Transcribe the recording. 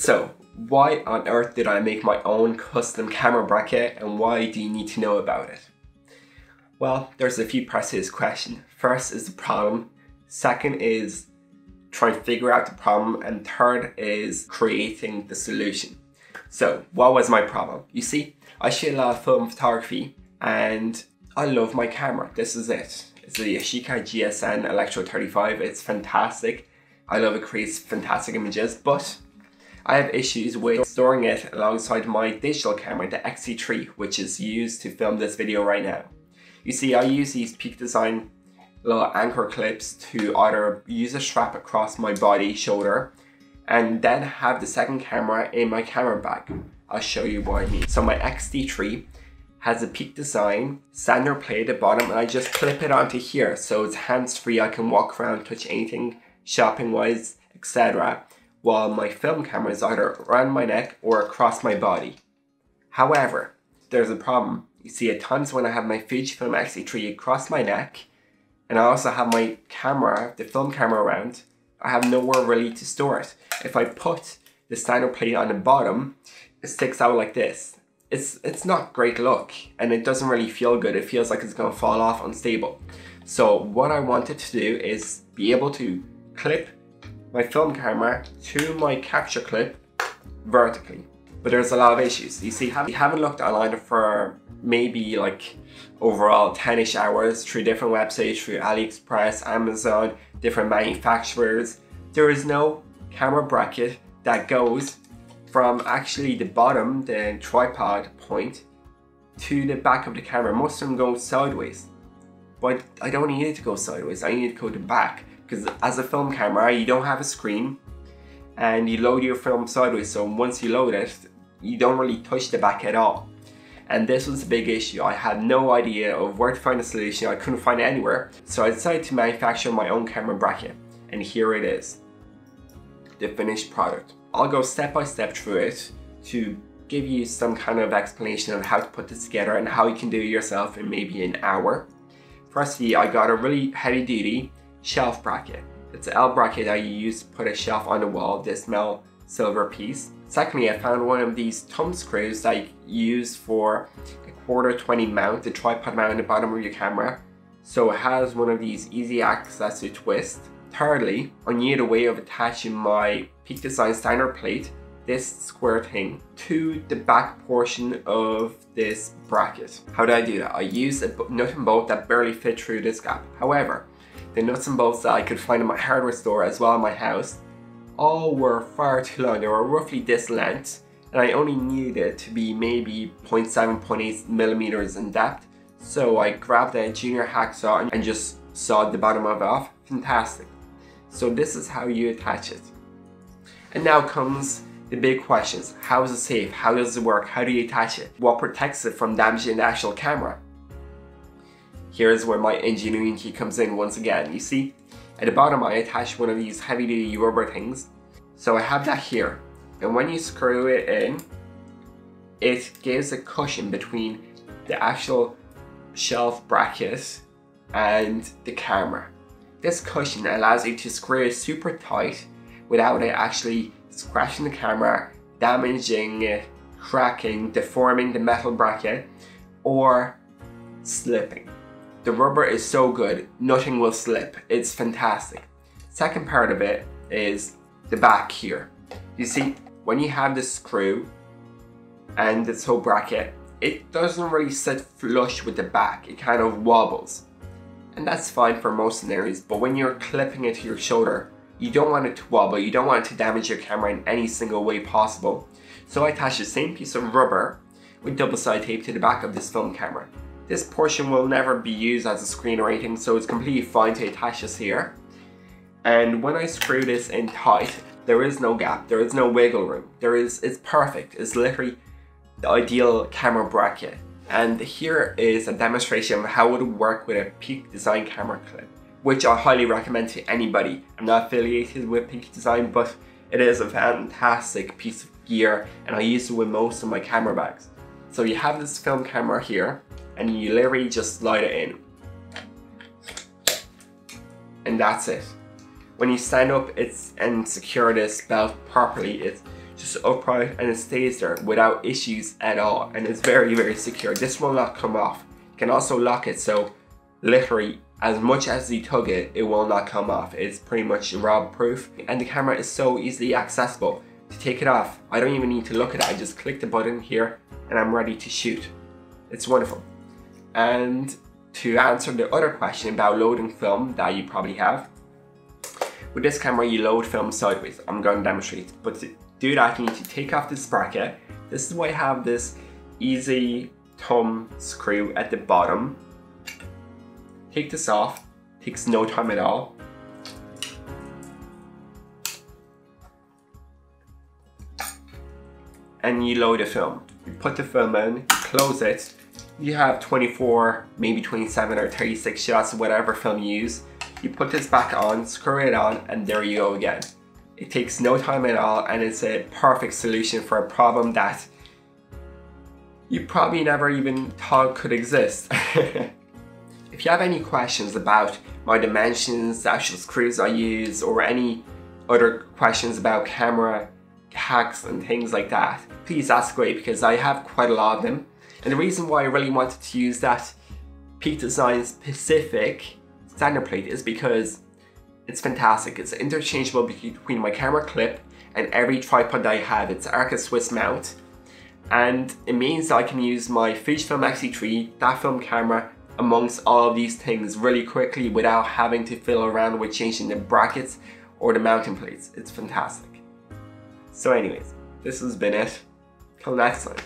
So, why on earth did I make my own custom camera bracket, and why do you need to know about it? Well, there's a few parts to this question. First is the problem, second is trying to figure out the problem, and third is creating the solution. So, what was my problem? You see, I shoot a lot of film photography and I love my camera. This is it. It's a Yashica GSN Electro 35. It's fantastic. I love it, creates fantastic images, but I have issues with storing it alongside my digital camera, the XT3, which is used to film this video right now. You see, I use these Peak Design little anchor clips to either use a strap across my body, shoulder, and then have the second camera in my camera bag. I'll show you what I mean. So my XT3 has a Peak Design standard plate at the bottom, and I just clip it onto here so it's hands-free. I can walk around, touch anything shopping wise, etc. while my film camera is either around my neck or across my body. However, there's a problem. You see, at times when I have my Fujifilm X-T3 across my neck, and I also have my camera, the film camera around, I have nowhere really to store it. If I put the standard plate on the bottom, it sticks out like this. It's not great look, and it doesn't really feel good. It feels like it's gonna fall off, unstable. So what I wanted to do is be able to clip my film camera to my capture clip vertically. But there's a lot of issues. You see, we haven't looked online for maybe like overall 10-ish hours through different websites, through AliExpress, Amazon, different manufacturers. There is no camera bracket that goes from actually the bottom, the tripod point, to the back of the camera. Most of them go sideways, but I don't need it to go sideways. I need it to go to back, because as a film camera, you don't have a screen and you load your film sideways. So once you load it, you don't really touch the back at all. And this was a big issue. I had no idea of where to find a solution. I couldn't find it anywhere. So I decided to manufacture my own camera bracket. And here it is, the finished product. I'll go step by step through it to give you some kind of explanation of how to put this together and how you can do it yourself in maybe an hour. Firstly, I got a really heavy duty shelf bracket. It's an L bracket that you use to put a shelf on the wall, this metal silver piece. Secondly, I found one of these thumb screws that you use for a 1/4-20 mount, the tripod mount on the bottom of your camera. So it has one of these easy access to twist. Thirdly, I needed a way of attaching my Peak Design standard plate, this square thing, to the back portion of this bracket. How did I do that? I used a nut and bolt that barely fit through this gap. However, the nuts and bolts that I could find in my hardware store as well in my house all were far too long. They were roughly this length, and I only needed it to be maybe 0.7, 0.8 millimeters in depth. So I grabbed a junior hacksaw and just sawed the bottom of it off. Fantastic. So this is how you attach it. And now comes the big questions. How is it safe? How does it work? How do you attach it? What protects it from damaging the actual camera? Here's where my ingenuity comes in once again. You see, at the bottom I attached one of these heavy duty rubber things. So I have that here. And when you screw it in, it gives a cushion between the actual shelf bracket and the camera. This cushion allows you to screw it super tight without it actually scratching the camera, damaging it, cracking, deforming the metal bracket, or slipping. The rubber is so good, nothing will slip. It's fantastic. Second part of it is the back here. You see, when you have the screw and this whole bracket, it doesn't really sit flush with the back. It kind of wobbles. And that's fine for most scenarios, but when you're clipping it to your shoulder, you don't want it to wobble, you don't want it to damage your camera in any single way possible. So I attached the same piece of rubber with double-side tape to the back of this film camera. This portion will never be used as a screen or anything, so it's completely fine to attach this here. And when I screw this in tight, there is no gap, there is no wiggle room. It's perfect, it's literally the ideal camera bracket. And here is a demonstration of how it would work with a Peak Design camera clip, which I highly recommend to anybody. I'm not affiliated with Peak Design, but it is a fantastic piece of gear and I use it with most of my camera bags. So you have this film camera here and you literally just slide it in. And that's it. When you stand up and secure this belt properly, it's just upright, and it stays there without issues at all, and it's very, very secure. This will not come off. You can also lock it, so literally as much as you tug it, it will not come off. It's pretty much rob proof, and the camera is so easily accessible. To take it off, I don't even need to look at it. I just click the button here and I'm ready to shoot. It's wonderful. And to answer the other question about loading film that you probably have, with this camera you load film sideways. I'm going to demonstrate, but to do that you need to take off this bracket. This is why I have this easy thumb screw at the bottom. Take this off, takes no time at all. And you load the film. You put the film in, close it. You have 24, maybe 27 or 36 shots, whatever film you use. You put this back on, screw it on, and there you go again. It takes no time at all, and it's a perfect solution for a problem that you probably never even thought could exist. If you have any questions about my dimensions, the actual screws I use, or any other questions about camera hacks and things like that, please ask away, because I have quite a lot of them. And the reason why I really wanted to use that Peak Design specific standard plate is because it's fantastic. It's interchangeable between my camera clip and every tripod I have. It's Arca Swiss mount, and it means that I can use my Fujifilm X-T3, that film camera, amongst all of these things really quickly without having to fiddle around with changing the brackets or the mounting plates. It's fantastic. So anyways, this has been it. Till next time.